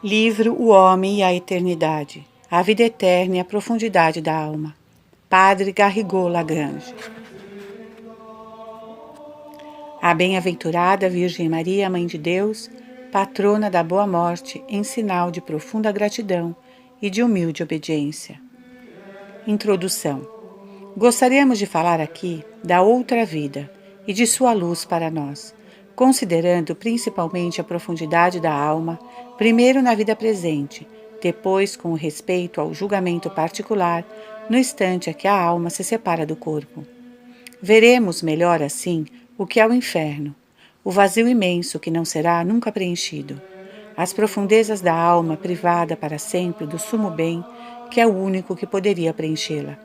Livro O Homem e a Eternidade, a Vida Eterna e a Profundidade da Alma. Padre Garrigou Lagrange. A bem-aventurada Virgem Maria, Mãe de Deus, patrona da boa morte, em sinal de profunda gratidão e de humilde obediência. Introdução. Gostaríamos de falar aqui da outra vida e de sua luz para nós, considerando principalmente a profundidade da alma, primeiro na vida presente, depois com respeito ao julgamento particular, no instante em que a alma se separa do corpo. Veremos melhor assim o que é o inferno, o vazio imenso que não será nunca preenchido, as profundezas da alma privada para sempre do sumo bem, que é o único que poderia preenchê-la.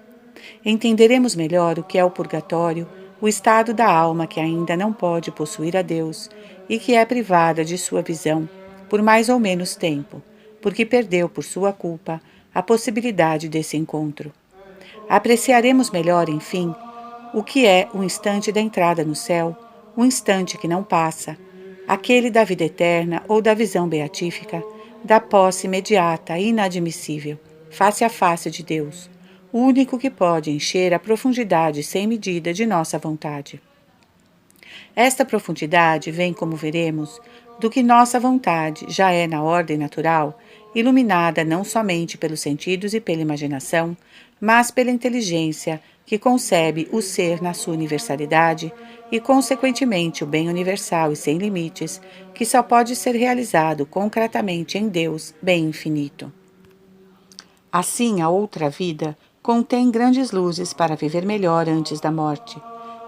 Entenderemos melhor o que é o purgatório, o estado da alma que ainda não pode possuir a Deus e que é privada de sua visão por mais ou menos tempo, porque perdeu por sua culpa a possibilidade desse encontro. Apreciaremos melhor, enfim, o que é o instante da entrada no céu, o instante que não passa, aquele da vida eterna ou da visão beatífica, da posse imediata e inadmissível, face a face de Deus, o único que pode encher a profundidade sem medida de nossa vontade. Esta profundidade vem, como veremos, do que nossa vontade já é na ordem natural, iluminada não somente pelos sentidos e pela imaginação, mas pela inteligência que concebe o ser na sua universalidade e, consequentemente, o bem universal e sem limites, que só pode ser realizado concretamente em Deus, bem infinito. Assim, a outra vida contém grandes luzes para viver melhor antes da morte.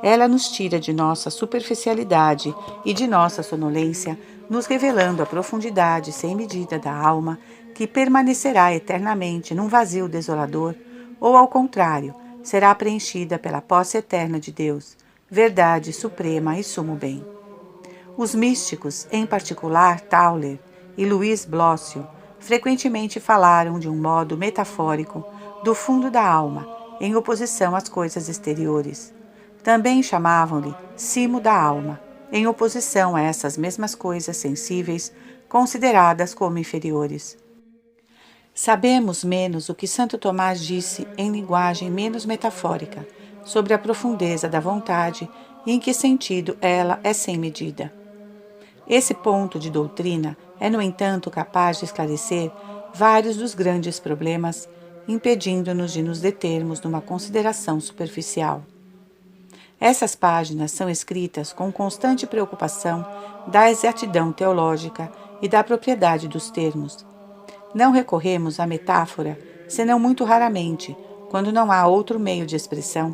Ela nos tira de nossa superficialidade e de nossa sonolência, nos revelando a profundidade sem medida da alma, que permanecerá eternamente num vazio desolador, ou, ao contrário, será preenchida pela posse eterna de Deus, verdade suprema e sumo bem. Os místicos, em particular Tauler e Luiz Blócio, frequentemente falaram de um modo metafórico do fundo da alma, em oposição às coisas exteriores. Também chamavam-lhe cimo da alma, em oposição a essas mesmas coisas sensíveis consideradas como inferiores. Sabemos menos o que Santo Tomás disse em linguagem menos metafórica sobre a profundeza da vontade e em que sentido ela é sem medida. Esse ponto de doutrina é, no entanto, capaz de esclarecer vários dos grandes problemas, impedindo-nos de nos determos numa consideração superficial. Essas páginas são escritas com constante preocupação da exatidão teológica e da propriedade dos termos. Não recorremos à metáfora, senão muito raramente, quando não há outro meio de expressão,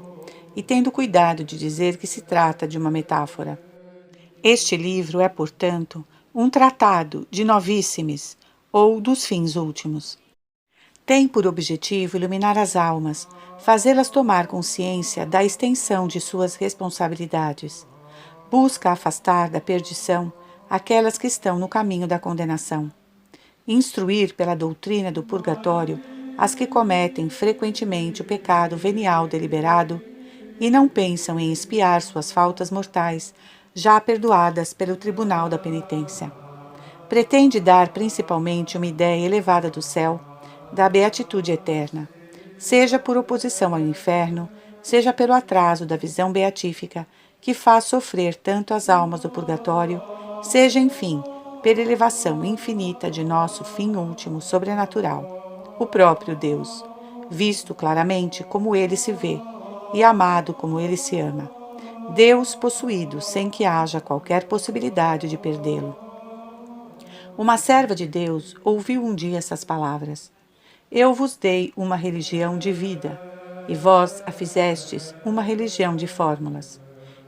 e tendo cuidado de dizer que se trata de uma metáfora. Este livro é, portanto, um tratado de novíssimes, ou dos fins últimos. Tem por objetivo iluminar as almas, fazê-las tomar consciência da extensão de suas responsabilidades. Busca afastar da perdição aquelas que estão no caminho da condenação. Instruir pela doutrina do purgatório as que cometem frequentemente o pecado venial deliberado e não pensam em expiar suas faltas mortais, já perdoadas pelo tribunal da penitência. Pretende dar principalmente uma ideia elevada do céu, da beatitude eterna, seja por oposição ao inferno, seja pelo atraso da visão beatífica, que faz sofrer tanto as almas do purgatório, seja, enfim, pela elevação infinita de nosso fim último sobrenatural, o próprio Deus, visto claramente como ele se vê e amado como ele se ama. Deus possuído sem que haja qualquer possibilidade de perdê-lo. Uma serva de Deus ouviu um dia essas palavras: Eu vos dei uma religião de vida, e vós a fizestes uma religião de fórmulas.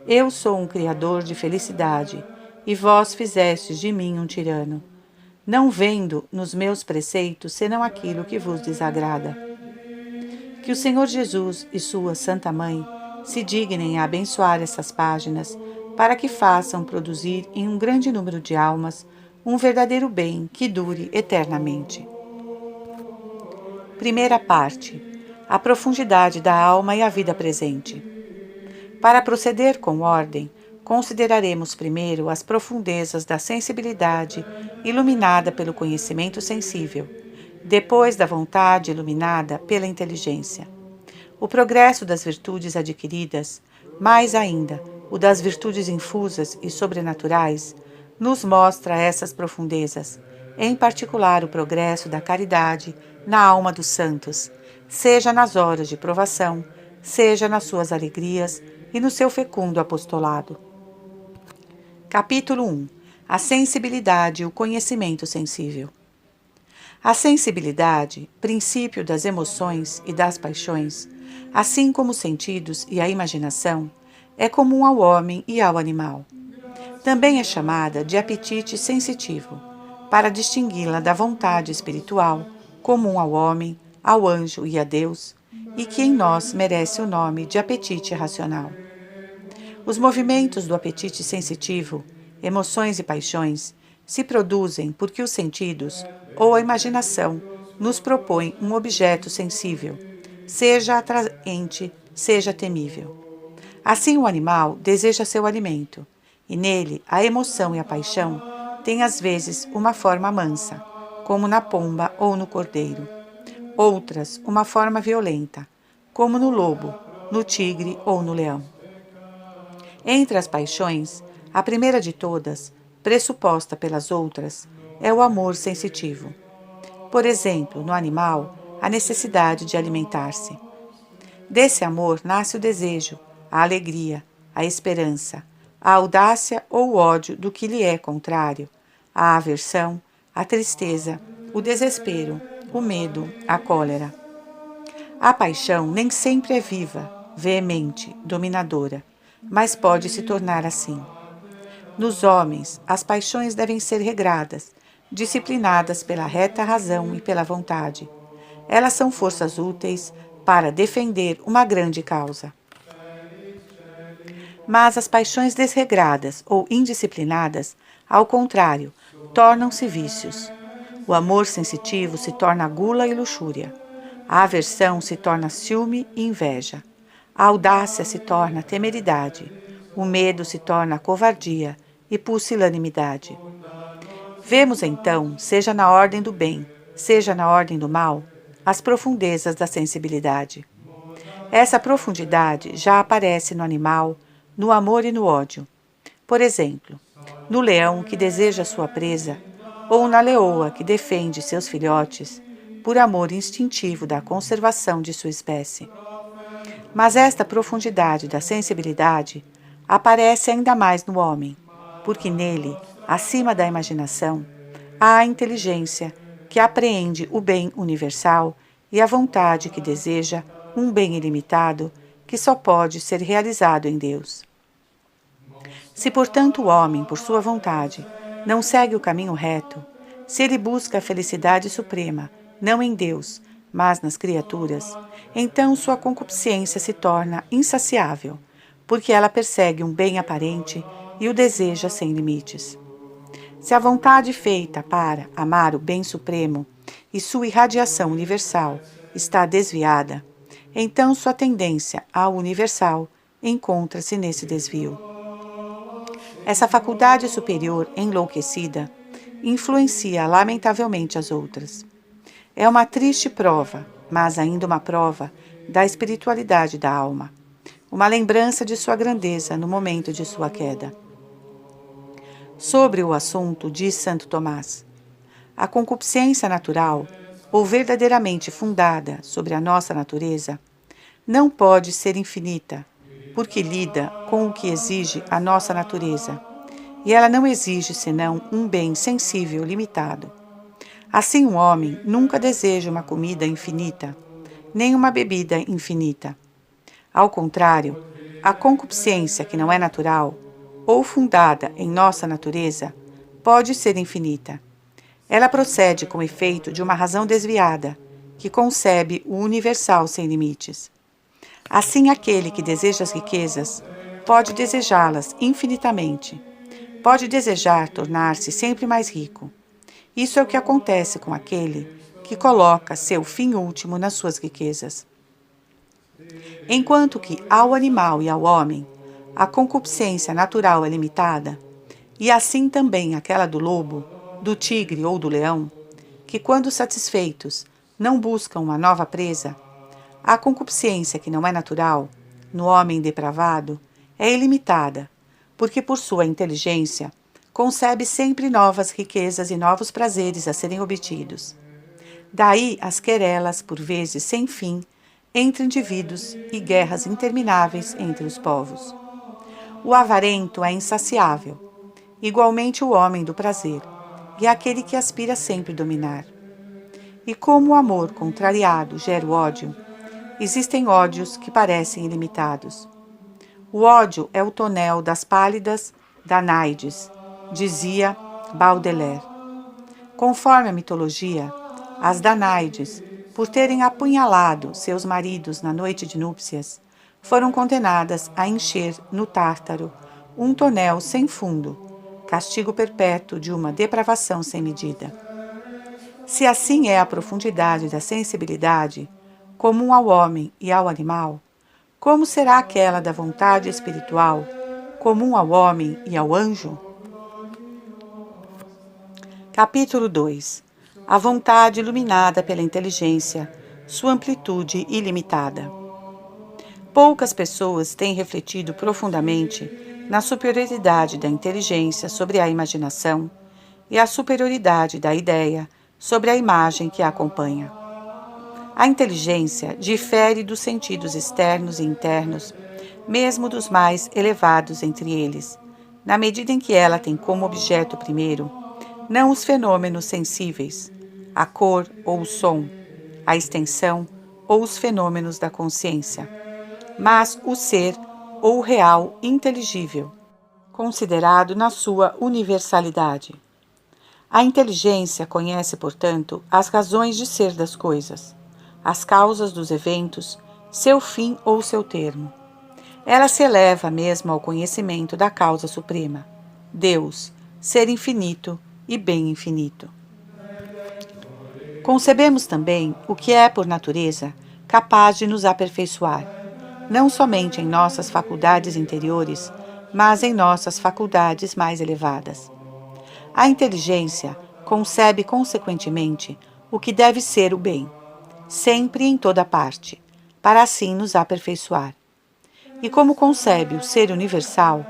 Eu sou um criador de felicidade, e vós fizestes de mim um tirano, não vendo nos meus preceitos senão aquilo que vos desagrada. Que o Senhor Jesus e sua Santa Mãe se dignem a abençoar essas páginas, para que façam produzir em um grande número de almas um verdadeiro bem que dure eternamente. Primeira parte: a profundidade da alma e a vida presente. Para proceder com ordem, consideraremos primeiro as profundezas da sensibilidade iluminada pelo conhecimento sensível, depois da vontade iluminada pela inteligência. O progresso das virtudes adquiridas, mais ainda o das virtudes infusas e sobrenaturais, nos mostra essas profundezas, em particular o progresso da caridade na alma dos santos, seja nas horas de provação, seja nas suas alegrias e no seu fecundo apostolado. Capítulo 1. A sensibilidade e o conhecimento sensível. A sensibilidade, princípio das emoções e das paixões, assim como os sentidos e a imaginação, é comum ao homem e ao animal. Também é chamada de apetite sensitivo, para distingui-la da vontade espiritual, comum ao homem, ao anjo e a Deus, e que em nós merece o nome de apetite racional. Os movimentos do apetite sensitivo, emoções e paixões, se produzem porque os sentidos ou a imaginação nos propõem um objeto sensível, seja atraente, seja temível. Assim o animal deseja seu alimento, e nele a emoção e a paixão têm às vezes uma forma mansa, como na pomba ou no cordeiro. Outras, uma forma violenta, como no lobo, no tigre ou no leão. Entre as paixões, a primeira de todas, pressuposta pelas outras, é o amor sensitivo. Por exemplo, no animal, a necessidade de alimentar-se. Desse amor nasce o desejo, a alegria, a esperança, a audácia ou o ódio do que lhe é contrário, a aversão, a tristeza, o desespero, o medo, a cólera. A paixão nem sempre é viva, veemente, dominadora, mas pode se tornar assim. Nos homens, as paixões devem ser regradas, disciplinadas pela reta razão e pela vontade. Elas são forças úteis para defender uma grande causa. Mas as paixões desregradas ou indisciplinadas, ao contrário, tornam-se vícios. O amor sensitivo se torna gula e luxúria. A aversão se torna ciúme e inveja. A audácia se torna temeridade. O medo se torna covardia e pusilanimidade. Vemos então, seja na ordem do bem, seja na ordem do mal, as profundezas da sensibilidade. Essa profundidade já aparece no animal, no amor e no ódio. Por exemplo, no leão que deseja sua presa, ou na leoa que defende seus filhotes, por amor instintivo da conservação de sua espécie. Mas esta profundidade da sensibilidade aparece ainda mais no homem, porque nele, acima da imaginação, há a inteligência que apreende o bem universal e a vontade que deseja um bem ilimitado que só pode ser realizado em Deus. Se, portanto, o homem, por sua vontade, não segue o caminho reto, se ele busca a felicidade suprema, não em Deus, mas nas criaturas, então sua concupiscência se torna insaciável, porque ela persegue um bem aparente e o deseja sem limites. Se a vontade feita para amar o bem supremo e sua irradiação universal está desviada, então sua tendência ao universal encontra-se nesse desvio. Essa faculdade superior enlouquecida influencia lamentavelmente as outras. É uma triste prova, mas ainda uma prova da espiritualidade da alma, uma lembrança de sua grandeza no momento de sua queda. Sobre o assunto, diz Santo Tomás, a concupiscência natural, ou verdadeiramente fundada sobre a nossa natureza, não pode ser infinita, porque lida com o que exige a nossa natureza, e ela não exige senão um bem sensível limitado. Assim, um homem nunca deseja uma comida infinita, nem uma bebida infinita. Ao contrário, a concupiscência que não é natural, ou fundada em nossa natureza, pode ser infinita. Ela procede com efeito de uma razão desviada, que concebe o universal sem limites. Assim, aquele que deseja as riquezas pode desejá-las infinitamente. Pode desejar tornar-se sempre mais rico. Isso é o que acontece com aquele que coloca seu fim último nas suas riquezas. Enquanto que ao animal e ao homem, a concupiscência natural é limitada, e assim também aquela do lobo, do tigre ou do leão, que quando satisfeitos não buscam uma nova presa, a concupiscência que não é natural, no homem depravado, é ilimitada, porque por sua inteligência concebe sempre novas riquezas e novos prazeres a serem obtidos. Daí as querelas, por vezes sem fim, entre indivíduos e guerras intermináveis entre os povos. O avarento é insaciável, igualmente o homem do prazer, e aquele que aspira sempre dominar. E como o amor contrariado gera o ódio, existem ódios que parecem ilimitados. O ódio é o tonel das pálidas Danaides, dizia Baudelaire. Conforme a mitologia, as Danaides, por terem apunhalado seus maridos na noite de núpcias, foram condenadas a encher no Tártaro um tonel sem fundo, castigo perpétuo de uma depravação sem medida. Se assim é a profundidade da sensibilidade, comum ao homem e ao animal, como será aquela da vontade espiritual, comum ao homem e ao anjo? Capítulo 2. A vontade iluminada pela inteligência, sua amplitude ilimitada. Poucas pessoas têm refletido profundamente na superioridade da inteligência sobre a imaginação e a superioridade da ideia sobre a imagem que a acompanha. A inteligência difere dos sentidos externos e internos, mesmo dos mais elevados entre eles, na medida em que ela tem como objeto primeiro não os fenômenos sensíveis, a cor ou o som, a extensão ou os fenômenos da consciência, mas o ser ou o real inteligível, considerado na sua universalidade. A inteligência conhece, portanto, as razões de ser das coisas, as causas dos eventos, seu fim ou seu termo. Ela se eleva mesmo ao conhecimento da causa suprema, Deus, ser infinito e bem infinito. Concebemos também o que é, por natureza, capaz de nos aperfeiçoar, não somente em nossas faculdades interiores, mas em nossas faculdades mais elevadas. A inteligência concebe, consequentemente, o que deve ser o bem, sempre e em toda parte, para assim nos aperfeiçoar. E como concebe o ser universal,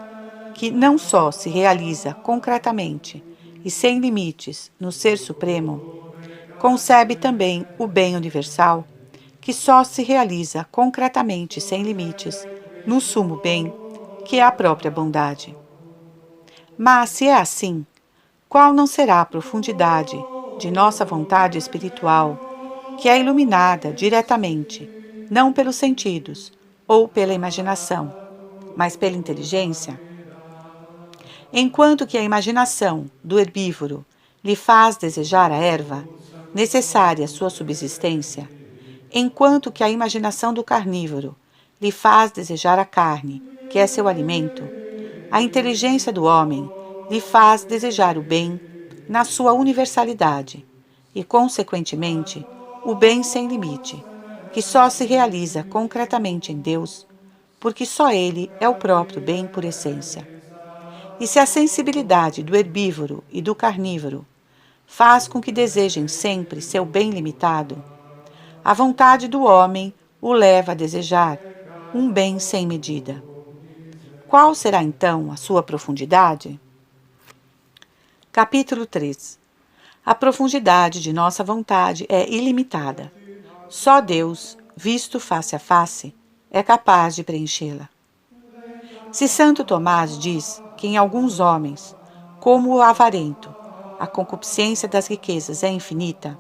que não só se realiza concretamente e sem limites no Ser Supremo, concebe também o bem universal, que só se realiza concretamente e sem limites no sumo bem, que é a própria bondade. Mas, se é assim, qual não será a profundidade de nossa vontade espiritual, que é iluminada diretamente, não pelos sentidos ou pela imaginação, mas pela inteligência? Enquanto que a imaginação do herbívoro lhe faz desejar a erva, necessária à sua subsistência, enquanto que a imaginação do carnívoro lhe faz desejar a carne, que é seu alimento, a inteligência do homem lhe faz desejar o bem na sua universalidade e, consequentemente, o bem sem limite, que só se realiza concretamente em Deus, porque só Ele é o próprio bem por essência. E se a sensibilidade do herbívoro e do carnívoro faz com que desejem sempre seu bem limitado, a vontade do homem o leva a desejar um bem sem medida. Qual será então a sua profundidade? Capítulo 3. A profundidade de nossa vontade é ilimitada. Só Deus, visto face a face, é capaz de preenchê-la. Se Santo Tomás diz que em alguns homens, como o avarento, a concupiscência das riquezas é infinita,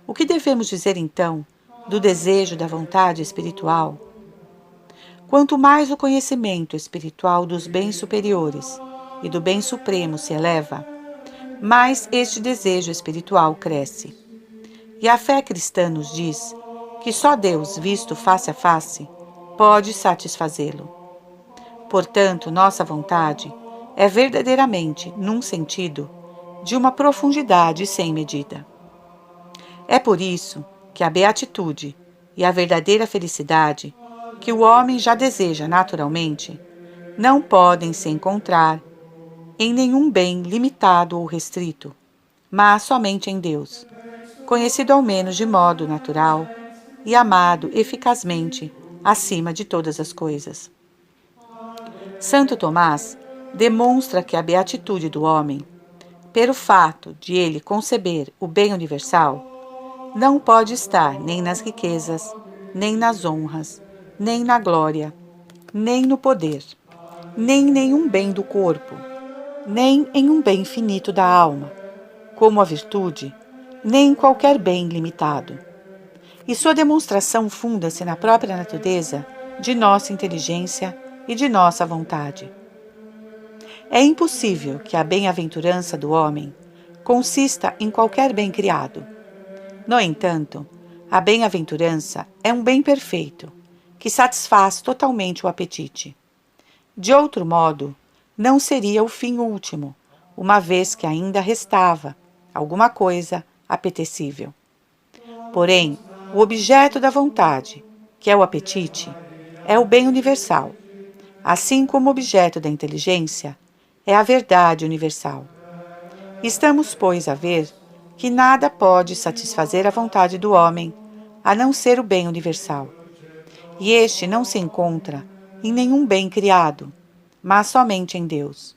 o que devemos dizer então do desejo da vontade espiritual? Quanto mais o conhecimento espiritual dos bens superiores e do bem supremo se eleva, mais este desejo espiritual cresce. E a fé cristã nos diz que só Deus, visto face a face, pode satisfazê-lo. Portanto, nossa vontade é verdadeiramente, num sentido, de uma profundidade sem medida. É por isso que a beatitude e a verdadeira felicidade, que o homem já deseja naturalmente, não podem se encontrar em nenhum bem limitado ou restrito, mas somente em Deus, conhecido ao menos de modo natural e amado eficazmente acima de todas as coisas. Santo Tomás demonstra que a beatitude do homem, pelo fato de ele conceber o bem universal, não pode estar nem nas riquezas, nem nas honras, nem na glória, nem no poder, nem em nenhum bem do corpo, nem em um bem finito da alma, como a virtude, nem em qualquer bem limitado. E sua demonstração funda-se na própria natureza de nossa inteligência e de nossa vontade. É impossível que a bem-aventurança do homem consista em qualquer bem criado. No entanto, a bem-aventurança é um bem perfeito, que satisfaz totalmente o apetite. De outro modo, não seria o fim último, uma vez que ainda restava alguma coisa apetecível. Porém, o objeto da vontade, que é o apetite, é o bem universal, assim como o objeto da inteligência é a verdade universal. Estamos, pois, a ver que nada pode satisfazer a vontade do homem, a não ser o bem universal. E este não se encontra em nenhum bem criado, mas somente em Deus,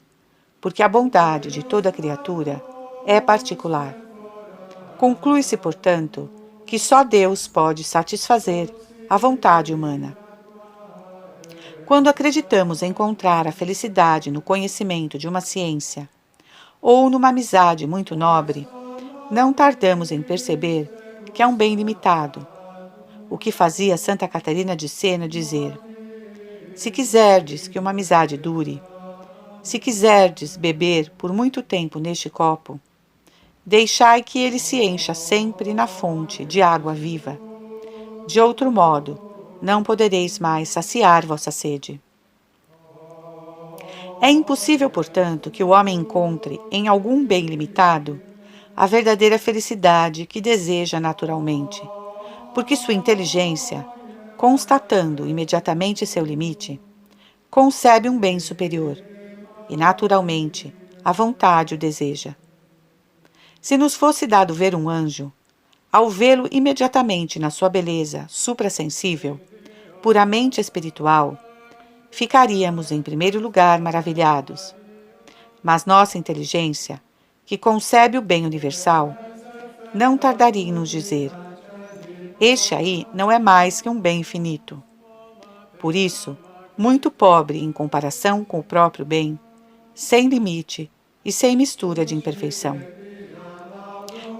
porque a bondade de toda criatura é particular. Conclui-se, portanto, que só Deus pode satisfazer a vontade humana. Quando acreditamos encontrar a felicidade no conhecimento de uma ciência ou numa amizade muito nobre, não tardamos em perceber que é um bem limitado, o que fazia Santa Catarina de Sena dizer: se quiserdes que uma amizade dure, se quiserdes beber por muito tempo neste copo, deixai que ele se encha sempre na fonte de água viva. De outro modo, não podereis mais saciar vossa sede. É impossível, portanto, que o homem encontre, em algum bem limitado, a verdadeira felicidade que deseja naturalmente, porque sua inteligência, constatando imediatamente seu limite, concebe um bem superior, e naturalmente a vontade o deseja. Se nos fosse dado ver um anjo, ao vê-lo imediatamente na sua beleza suprassensível, puramente espiritual, ficaríamos em primeiro lugar maravilhados. Mas nossa inteligência, que concebe o bem universal, não tardaria em nos dizer: este aí não é mais que um bem finito. Por isso, muito pobre em comparação com o próprio bem, sem limite e sem mistura de imperfeição.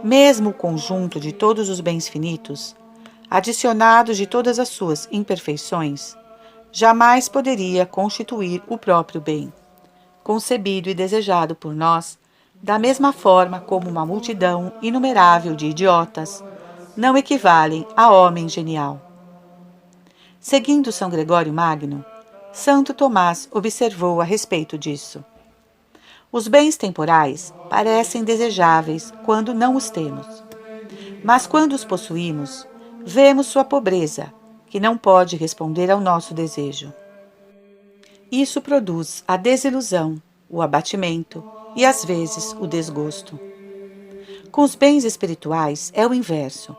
Mesmo o conjunto de todos os bens finitos, adicionados de todas as suas imperfeições, jamais poderia constituir o próprio bem, concebido e desejado por nós, da mesma forma como uma multidão inumerável de idiotas não equivalem a homem genial. Seguindo São Gregório Magno, Santo Tomás observou a respeito disso: os bens temporais parecem desejáveis quando não os temos, mas quando os possuímos, vemos sua pobreza, que não pode responder ao nosso desejo. Isso produz a desilusão, o abatimento e, às vezes, o desgosto. Com os bens espirituais é o inverso.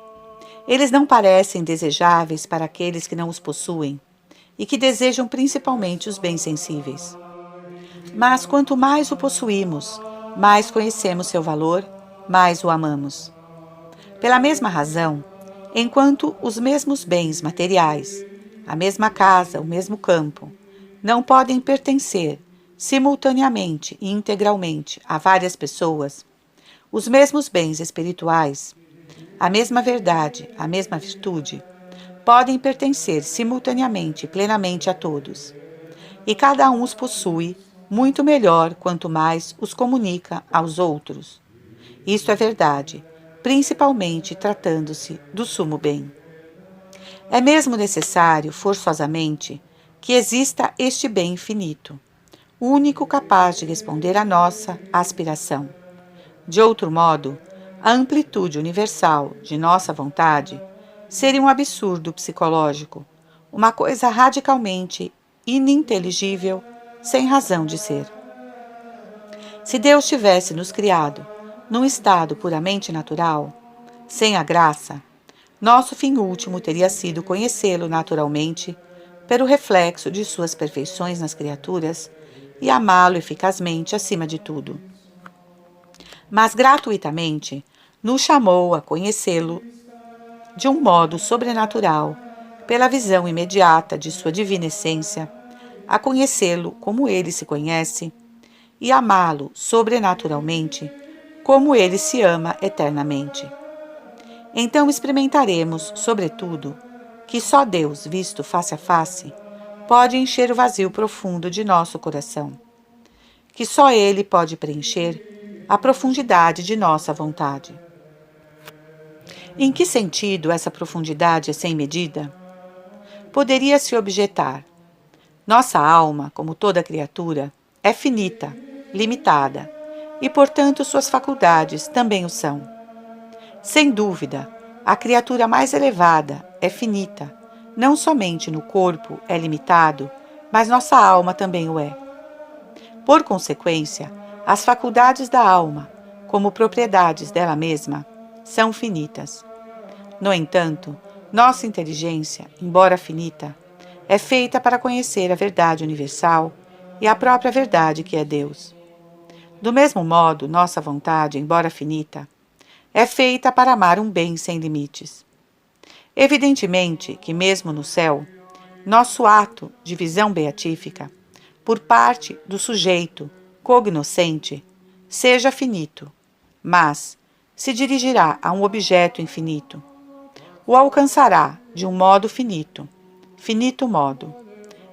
Eles não parecem desejáveis para aqueles que não os possuem e que desejam principalmente os bens sensíveis. Mas quanto mais o possuímos, mais conhecemos seu valor, mais o amamos. Pela mesma razão, enquanto os mesmos bens materiais, a mesma casa, o mesmo campo, não podem pertencer simultaneamente e integralmente a várias pessoas, os mesmos bens espirituais, a mesma verdade, a mesma virtude, podem pertencer simultaneamente e plenamente a todos. E cada um os possui muito melhor quanto mais os comunica aos outros. Isto é verdade, principalmente tratando-se do sumo bem. É mesmo necessário, forçosamente, que exista este bem infinito, único capaz de responder à nossa aspiração. De outro modo, a amplitude universal de nossa vontade seria um absurdo psicológico, uma coisa radicalmente ininteligível sem razão de ser. Se Deus tivesse nos criado num estado puramente natural, sem a graça, nosso fim último teria sido conhecê-lo naturalmente, pelo reflexo de suas perfeições nas criaturas, e amá-lo eficazmente acima de tudo. Mas gratuitamente nos chamou a conhecê-lo de um modo sobrenatural, pela visão imediata de sua divina essência, a conhecê-lo como ele se conhece e amá-lo sobrenaturalmente, como ele se ama eternamente. Então experimentaremos, sobretudo, que só Deus, visto face a face, pode encher o vazio profundo de nosso coração, que só Ele pode preencher a profundidade de nossa vontade. Em que sentido essa profundidade é sem medida? Poderia-se objetar: nossa alma, como toda criatura, é finita, limitada, e, portanto, suas faculdades também o são. Sem dúvida, a criatura mais elevada é finita, não somente no corpo é limitado, mas nossa alma também o é. Por consequência, as faculdades da alma, como propriedades dela mesma, são finitas. No entanto, nossa inteligência, embora finita, é feita para conhecer a verdade universal e a própria verdade que é Deus. Do mesmo modo, nossa vontade, embora finita, é feita para amar um bem sem limites. Evidentemente que, mesmo no céu, nosso ato de visão beatífica, por parte do sujeito cognoscente, seja finito, mas se dirigirá a um objeto infinito. O alcançará de um modo finito, finito modo,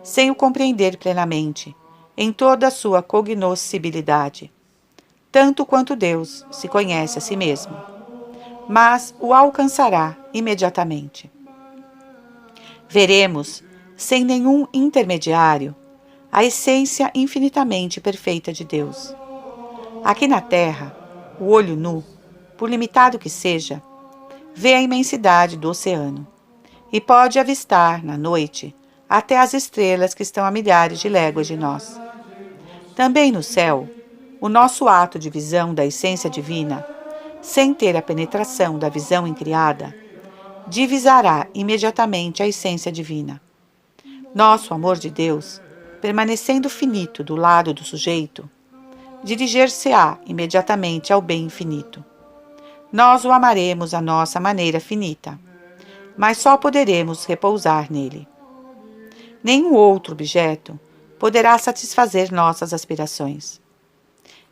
sem o compreender plenamente, em toda a sua cognoscibilidade, tanto quanto Deus se conhece a si mesmo, mas o alcançará imediatamente. Veremos, sem nenhum intermediário, a essência infinitamente perfeita de Deus. Aqui na Terra, o olho nu, por limitado que seja, vê a imensidade do oceano e pode avistar, na noite, até as estrelas que estão a milhares de léguas de nós. Também no céu, o nosso ato de visão da essência divina, sem ter a penetração da visão incriada, divisará imediatamente a essência divina. Nosso amor de Deus, permanecendo finito do lado do sujeito, dirigir-se-á imediatamente ao bem infinito. Nós o amaremos à nossa maneira finita, mas só poderemos repousar nele. Nenhum outro objeto poderá satisfazer nossas aspirações.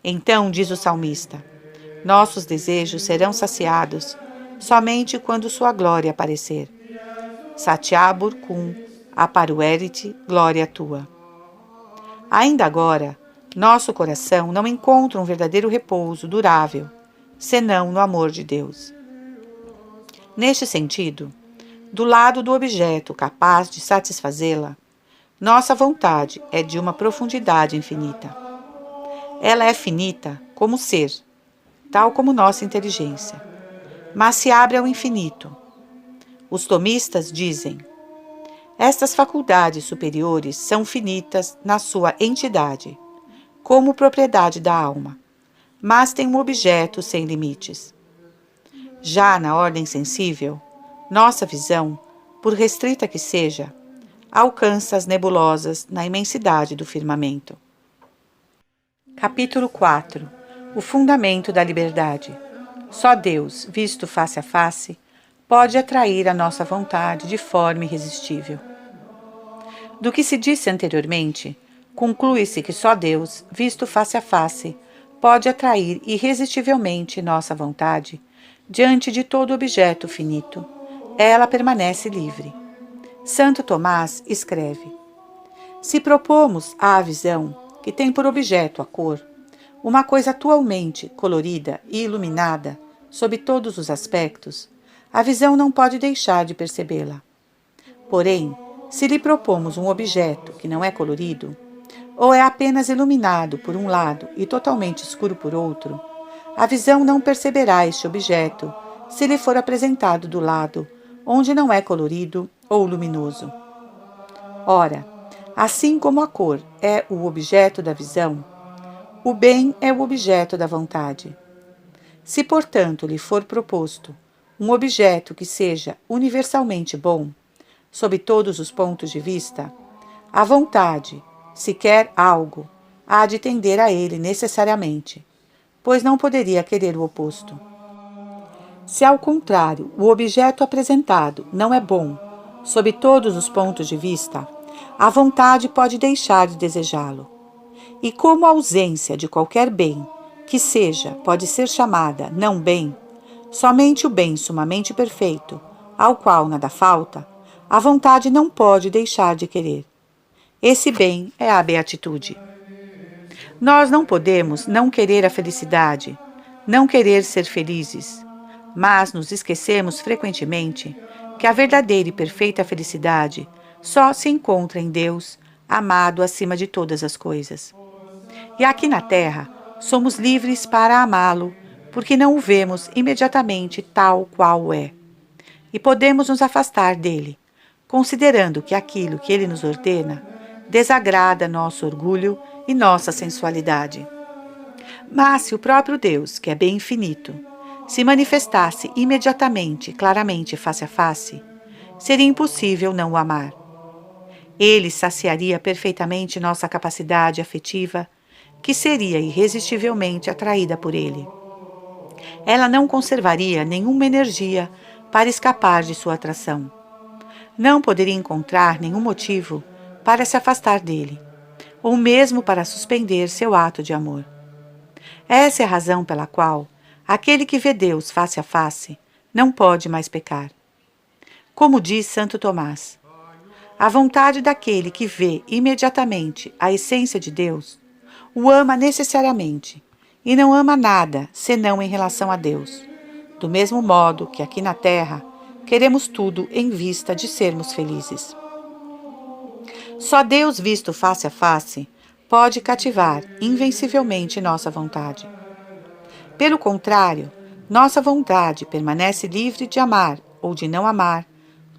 Então, diz o salmista, nossos desejos serão saciados somente quando sua glória aparecer. Satyabur cum aparuerit glória tua. Ainda agora, nosso coração não encontra um verdadeiro repouso durável, senão no amor de Deus. Neste sentido, do lado do objeto capaz de satisfazê-la, nossa vontade é de uma profundidade infinita. Ela é finita como ser, tal como nossa inteligência, mas se abre ao infinito. Os tomistas dizem: estas faculdades superiores são finitas na sua entidade, como propriedade da alma, mas têm um objeto sem limites. Já na ordem sensível, nossa visão, por restrita que seja, alcança as nebulosas na imensidade do firmamento. Capítulo 4. O fundamento da liberdade. Só Deus, visto face a face, pode atrair a nossa vontade de forma irresistível. Do que se disse anteriormente, conclui-se que só Deus, visto face a face, pode atrair irresistivelmente nossa vontade diante de todo objeto finito. Ela permanece livre. Santo Tomás escreve: se propomos à visão, que tem por objeto a cor, uma coisa atualmente colorida e iluminada sob todos os aspectos, a visão não pode deixar de percebê-la. Porém, se lhe propomos um objeto que não é colorido, ou é apenas iluminado por um lado e totalmente escuro por outro, a visão não perceberá este objeto se lhe for apresentado do lado onde não é colorido ou luminoso. Ora, Assim como a cor é o objeto da visão, o bem é o objeto da vontade. Se, portanto, lhe for proposto um objeto que seja universalmente bom, sob todos os pontos de vista, a vontade, se quer algo, há de tender a ele necessariamente, pois não poderia querer o oposto. Se, ao contrário, o objeto apresentado não é bom, sob todos os pontos de vista, a vontade pode deixar de desejá-lo. E como a ausência de qualquer bem que seja pode ser chamada não bem, somente o bem sumamente perfeito, ao qual nada falta, a vontade não pode deixar de querer. Esse bem é a beatitude. Nós não podemos não querer a felicidade, não querer ser felizes, mas nos esquecemos frequentemente que a verdadeira e perfeita felicidade só se encontra em Deus, amado acima de todas as coisas. E aqui na Terra, somos livres para amá-lo, porque não o vemos imediatamente tal qual é. E podemos nos afastar dele, considerando que aquilo que ele nos ordena desagrada nosso orgulho e nossa sensualidade. Mas se o próprio Deus, que é bem infinito, se manifestasse imediatamente, claramente, face a face, seria impossível não o amar. Ele saciaria perfeitamente nossa capacidade afetiva, que seria irresistivelmente atraída por ele. Ela não conservaria nenhuma energia para escapar de sua atração. Não poderia encontrar nenhum motivo para se afastar dele, ou mesmo para suspender seu ato de amor. Essa é a razão pela qual aquele que vê Deus face a face não pode mais pecar. Como diz Santo Tomás, a vontade daquele que vê imediatamente a essência de Deus o ama necessariamente e não ama nada senão em relação a Deus, do mesmo modo que aqui na Terra queremos tudo em vista de sermos felizes. Só Deus visto face a face pode cativar invencivelmente nossa vontade. Pelo contrário, nossa vontade permanece livre de amar ou de não amar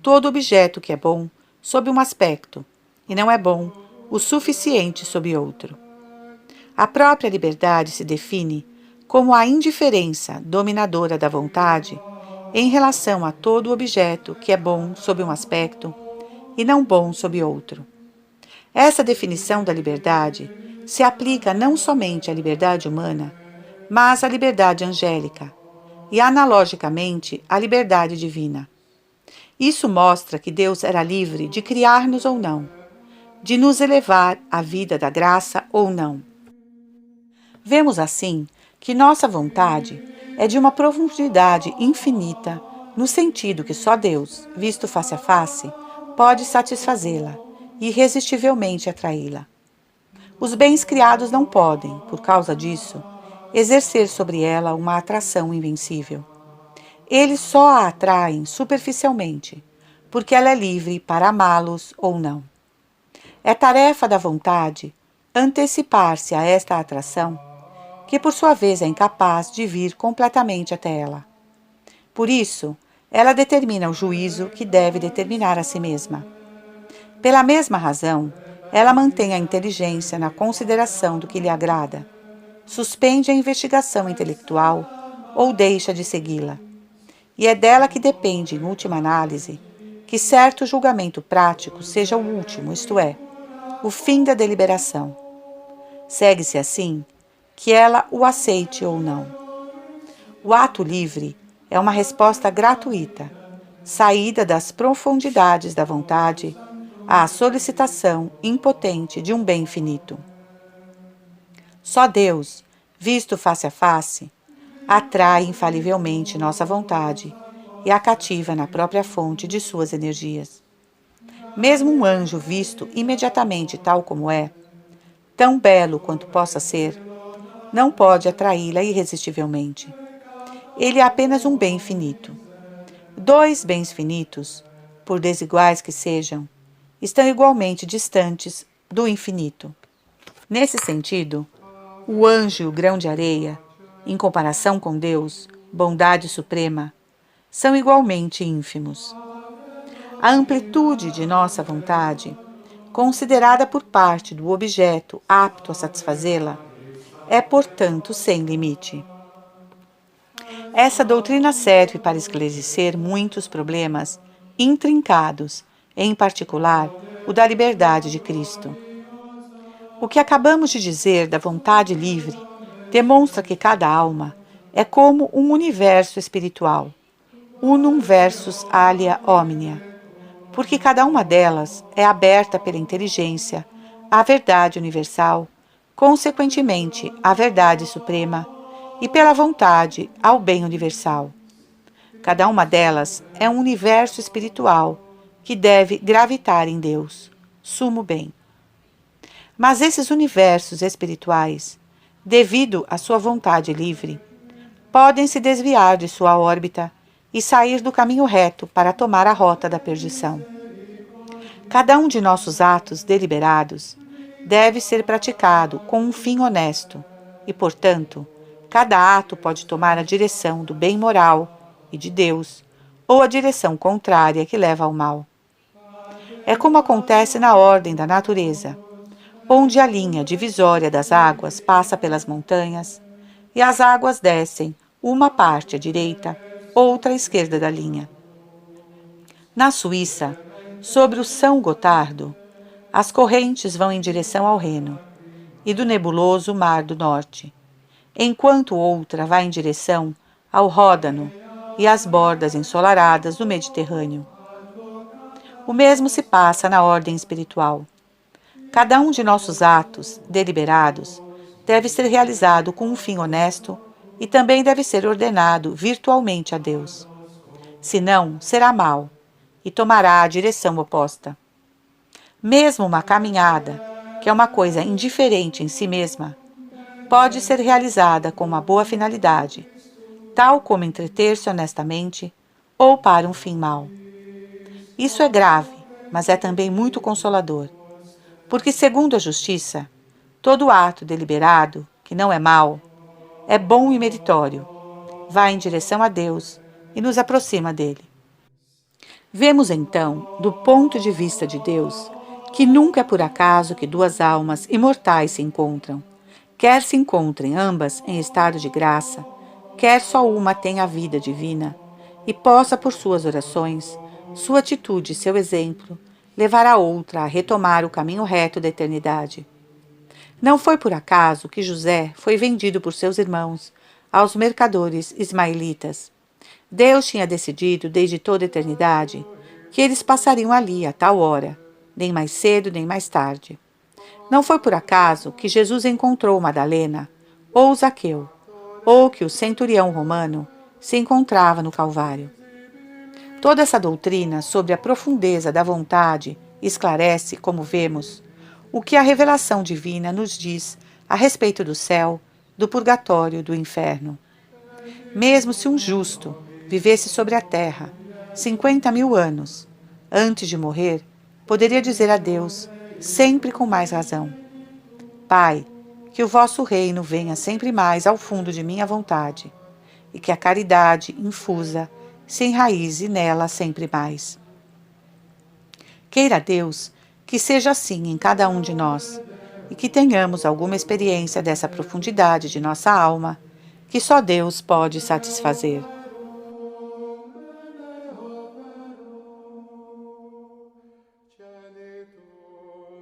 todo objeto que é bom sob um aspecto e não é bom o suficiente sob outro. A própria liberdade se define como a indiferença dominadora da vontade em relação a todo objeto que é bom sob um aspecto e não bom sob outro. Essa definição da liberdade se aplica não somente à liberdade humana, mas à liberdade angélica e, analogicamente, à liberdade divina. Isso mostra que Deus era livre de criar-nos ou não, de nos elevar à vida da graça ou não. Vemos assim que nossa vontade é de uma profundidade infinita, no sentido que só Deus, visto face a face, pode satisfazê-la e irresistivelmente atraí-la. Os bens criados não podem, por causa disso, exercer sobre ela uma atração invencível. Eles só a atraem superficialmente, porque ela é livre para amá-los ou não. É tarefa da vontade antecipar-se a esta atração, que por sua vez é incapaz de vir completamente até ela. Por isso, ela determina o juízo que deve determinar a si mesma. Pela mesma razão, ela mantém a inteligência na consideração do que lhe agrada, suspende a investigação intelectual ou deixa de segui-la. E é dela que depende, em última análise, que certo julgamento prático seja o último, isto é, o fim da deliberação. Segue-se assim que ela o aceite ou não. O ato livre é uma resposta gratuita, saída das profundidades da vontade à solicitação impotente de um bem finito. Só Deus, visto face a face, atrai infalivelmente nossa vontade e a cativa na própria fonte de suas energias. Mesmo um anjo visto imediatamente tal como é, tão belo quanto possa ser, não pode atraí-la irresistivelmente. Ele é apenas um bem finito. Dois bens finitos, por desiguais que sejam, estão igualmente distantes do infinito. Nesse sentido, o anjo e o grão de areia, em comparação com Deus, bondade suprema, são igualmente ínfimos. A amplitude de nossa vontade considerada por parte do objeto apto a satisfazê-la, é, portanto, sem limite. Essa doutrina serve para esclarecer muitos problemas intrincados, em particular o da liberdade de Cristo. O que acabamos de dizer da vontade livre demonstra que cada alma é como um universo espiritual, unum versus alia omnia, porque cada uma delas é aberta pela inteligência à verdade universal, consequentemente à verdade suprema, e pela vontade ao bem universal. Cada uma delas é um universo espiritual que deve gravitar em Deus, sumo bem. Mas esses universos espirituais, devido à sua vontade livre, podem se desviar de sua órbita e sair do caminho reto para tomar a rota da perdição. Cada um de nossos atos deliberados deve ser praticado com um fim honesto e, portanto, cada ato pode tomar a direção do bem moral e de Deus, ou a direção contrária que leva ao mal. É como acontece na ordem da natureza, onde a linha divisória das águas passa pelas montanhas e as águas descem uma parte à direita, outra à esquerda da linha. Na Suíça, sobre o São Gotardo, as correntes vão em direção ao Reno e do nebuloso Mar do Norte, enquanto outra vai em direção ao Ródano e às bordas ensolaradas do Mediterrâneo. O mesmo se passa na ordem espiritual. Cada um de nossos atos deliberados deve ser realizado com um fim honesto e também deve ser ordenado virtualmente a Deus. Senão, será mal e tomará a direção oposta. Mesmo uma caminhada, que é uma coisa indiferente em si mesma, pode ser realizada com uma boa finalidade, tal como entreter-se honestamente ou para um fim mau. Isso é grave, mas é também muito consolador, porque, segundo a justiça, todo ato deliberado, que não é mau, é bom e meritório, vai em direção a Deus e nos aproxima dele. Vemos então, do ponto de vista de Deus, que nunca é por acaso que duas almas imortais se encontram, quer se encontrem ambas em estado de graça, quer só uma tenha a vida divina, e possa, por suas orações, sua atitude e seu exemplo, levar a outra a retomar o caminho reto da eternidade. Não foi por acaso que José foi vendido por seus irmãos aos mercadores ismaelitas. Deus tinha decidido, desde toda a eternidade, que eles passariam ali a tal hora, nem mais cedo nem mais tarde. Não foi por acaso que Jesus encontrou Madalena, ou Zaqueu, ou que o centurião romano se encontrava no Calvário. Toda essa doutrina sobre a profundeza da vontade esclarece, como vemos, o que a revelação divina nos diz a respeito do céu, do purgatório e do inferno. Mesmo se um justo vivesse sobre a terra 50.000 anos, antes de morrer, poderia dizer a Deus, sempre com mais razão: Pai, que o vosso reino venha sempre mais ao fundo de minha vontade, e que a caridade infusa se enraize nela sempre mais. Queira Deus que seja assim em cada um de nós, e que tenhamos alguma experiência dessa profundidade de nossa alma, que só Deus pode satisfazer.